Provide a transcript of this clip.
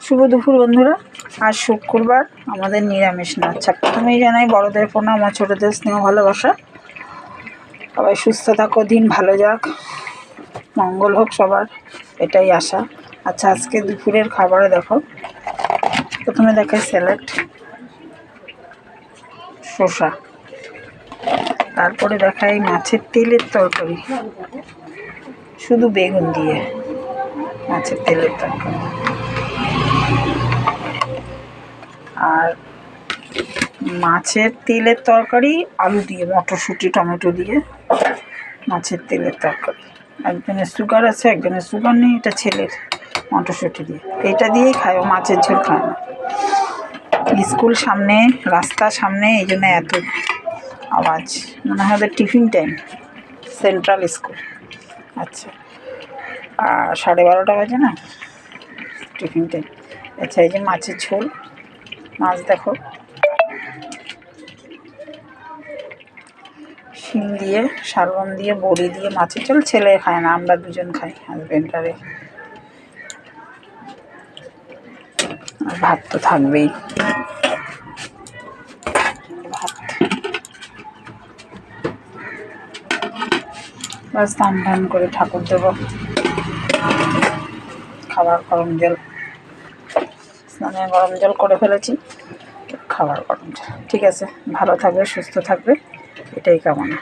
শুভ দুপুর বন্ধুরা। আজ শুক্রবার, আমাদের নিরামিষ না। আচ্ছা, প্রথমেই জানাই বড়দের প্রণাম, আমার ছোটোদের স্নেহ ভালোবাসা। সবাই সুস্থ থাকো, দিন ভালো যাক, মঙ্গল হোক সবার, এটাই আশা। আচ্ছা, আজকে দুপুরের খাবারে দেখো, প্রথমে দেখাই স্যালাড, শসা, তারপরে দেখাই মাছের তেলের তরকারি, শুধু বেগুন দিয়ে মাছের তেলের তরকারি, আর মাছের তেলের তরকারি আলু দিয়ে, মটরশুঁটি টমেটো দিয়ে মাছের তেলের তরকারি। একজনের সুগার আছে, একজনের সুগার নেই, এটা ছেলের, মটরশুঁটি দিয়ে, এটা দিয়েই খায়, ও মাছের ঝোল খায় না। স্কুল সামনে, রাস্তা সামনে, এই জন্য এত আওয়াজ, মনে হয় ওদের টিফিন টাইম, সেন্ট্রাল স্কুল। আচ্ছা, আর 12:30 বাজে না, টিফিন টাইম। আচ্ছা, এই যে মাছের ঝোল, মাছ দেখো, শিম দিয়ে, শালগম দিয়ে, বড়ি দিয়ে মাছের ঝোল। ছেলে খায় না, আমরা দুজন খাই, হাজব্যান্ড আর ভাত তো থাকবেই, ভাত। বাস স্নান টান করে ঠাকুর দেব, খাবার গরম জল, স্নানে গরম জল করে ফেলেছি, খাবার গরম জল। ঠিক আছে, ভালো থাকবে, সুস্থ থাকবে, এটাই কামনা।